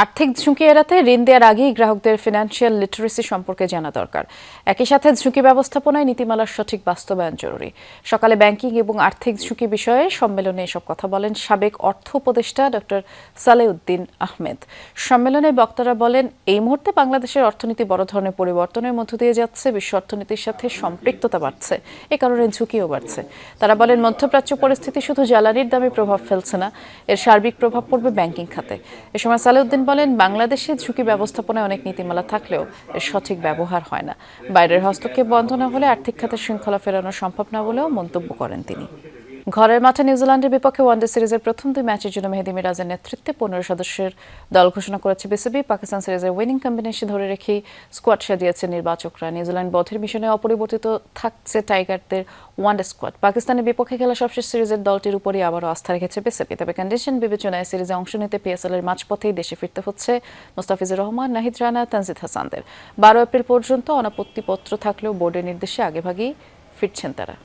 আর্থিক ঝুঁকি এড়াতে ঋণ দেওয়ার আগেই গ্রাহকদের ফিনান্সিয়াল লিটারেসি সম্পর্কে জানা দরকার। একই সাথে ঝুঁকি ব্যবস্থাপনায় নীতিমালার সঠিক বাস্তবায়ন জরুরি। সকালে ব্যাংকিং এবং আর্থিক ঝুঁকি বিষয়ে সম্মেলনে এসব কথা বলেন সাবেক অর্থ উপদেষ্টা ডক্টর সালেউদ্দিন আহমেদ। সম্মেলনে বক্তারা বলেন, এই মুহূর্তে বাংলাদেশের অর্থনীতি বড় ধরনের পরিবর্তনের মধ্য দিয়ে যাচ্ছে, বিশ্ব অর্থনীতির সাথে সম্পৃক্ততা বাড়ছে, এ কারণে ঝুঁকিও বাড়ছে। তারা বলেন, মধ্যপ্রাচ্য পরিস্থিতি শুধু জ্বালানির দামে প্রভাব ফেলছে না, এর সার্বিক প্রভাব পড়বে ব্যাংকিং খাতে। এ সময় সালেউদ্দিন বলেন, বাংলাদেশের ঝুঁকি ব্যবস্থাপনায় অনেক নীতিমালা থাকলেও এর সঠিক ব্যবহার হয় না। বাইরের হস্তক্ষেপ বন্ধ না হলে আর্থিক খাতে শৃঙ্খলা ফেরানো সম্ভব না বলেও মন্তব্য করেন তিনি। ঘরের মাঠে নিউজিল্যান্ডের বিপক্ষে ওয়ানডে সিরিজের প্রথম 2 ম্যাচের জন্য মেহেদী মিরাজের নেতৃত্বে 15 সদস্যের দল ঘোষণা করেছে বিসিবি। পাকিস্তান সিরিজের উইনিং কম্বিনেশন ধরে রেখেই স্কোয়াড সাজিয়েছে নির্বাচকরা। নিউজিল্যান্ড বধের মিশনে অপরিবর্তিত থাকছে টাইগারদের ওয়ানডে স্কোয়াড। পাকিস্তানের বিপক্ষে খেলা সবশেষ সিরিজের দলটির উপরই আবারও আস্থা রেখেছে বিসিবি। তবে কন্ডিশন বিবেচনায় সিরিজে অংশ নিতে পিএসএল এর মাঝপথেই দেশে ফিরতে হচ্ছে মুস্তাফিজুর রহমান, নাহিদ রানা, তানজিদ হাসানদের। 12 এপ্রিল পর্যন্ত অনাপত্তিপত্র থাকলেও বোর্ডের নির্দেশে আগেভাগেই ফিরছেন তারা।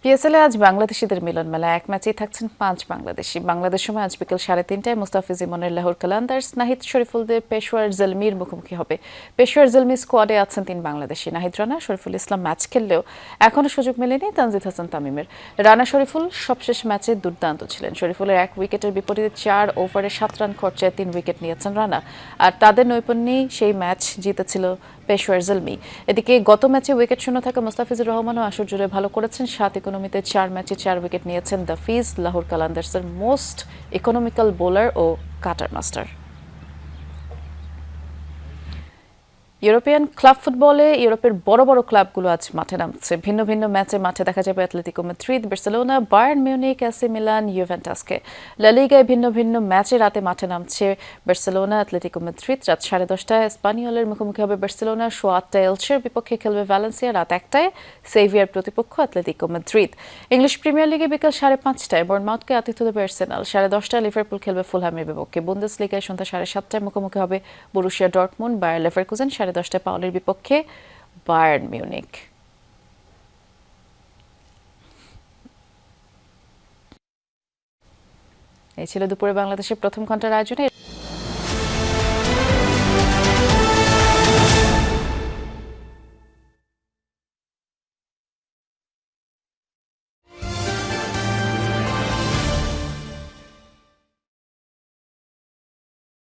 পিএসএল আজ বাংলাদেশিদের মিলন মেলা, এক ম্যাচেই থাকছেন 5 বাংলাদেশি। বাংলাদেশ সময় আজ বিকেল 3:30টায় মুস্তাফিজ ইমনের লাহোর কালান্দার্স নাহিদ শরীফুলদের পেশোয়ার জলমির মুখোমুখি হবে। পেশোয়ার জলমি স্কোয়াডে আছেন 3 বাংলাদেশি। নাহিদ রানা, শরীফুল ইসলাম ম্যাচ খেললেও এখনও সুযোগ মেলেনি তানজিদ হাসান তামিমের। রানা শরীফুল সবশেষ ম্যাচে দুর্দান্ত ছিলেন। শরীফুলের 1 উইকেটের বিপরীতে 4 ওভারে 7 রান খরচায় 3 উইকেট নিয়েছেন রানা। আর তাদের নৈপুণ্যেই সেই ম্যাচ জিতেছিল পেশোয়ার জলমি। এদিকে গত ম্যাচে উইকেট শূন্য থাকা মুস্তাফিজুর রহমানও আসর জুড়ে ভালো করেছেন। 7 ইকোনমিতে 4 ম্যাচে 4 উইকেট নিয়েছেন দাফিজ, লাহোর কালান্দার্সের মোস্ট ইকোনমিক্যাল বোলার ও কাটার মাস্টার। ইউরোপিয়ান ক্লাব ফুটবলে ইউরোপের বড় বড় ক্লাবগুলো আজ মাঠে নামছে। ভিন্ন ভিন্ন ম্যাচে মাঠে দেখা যাবে Atletico Madrid, Barcelona, Bayern Munich, AC Milan, ইউভেন্টাসকে। লা লিগায় ভিন্ন ভিন্ন ম্যাচে রাতে মাঠে নামছে বার্সেলোনা, অ্যাটলেটিকো মাদ্রিদ। রাত 10:30টায় এসপানিওলের মুখোমুখি হবে বার্সেলোনা। 8:15টায় এলচের বিপক্ষে খেলবে ভ্যালেন্সিয়া। রাত 1টায় সেভিয়ার প্রতিপক্ষ অ্যাটলেটিকো মাদ্রিদ। ইংলিশ প্রিমিয়ার লিগে বিকেল 5:30টায় বর্নমাউথকে আতিথ্য দেবে আর্সেনাল। 10:30টায় লিভারপুল খেলবে ফুলহ্যামের বিপক্ষে। বুন্দেসলিগায় সন্ধ্যা 7:30টায় মুখোমুখি হবে বরুশিয়া ডর্টমুন্ড, বায়ার লেভারকুজেন। 10:30টায় পাউলের বিপক্ষে বায়ার্ন মিউনিক। এই ছিল দুপুরে বাংলাদেশের প্রথম ঘন্টার আয়োজনে।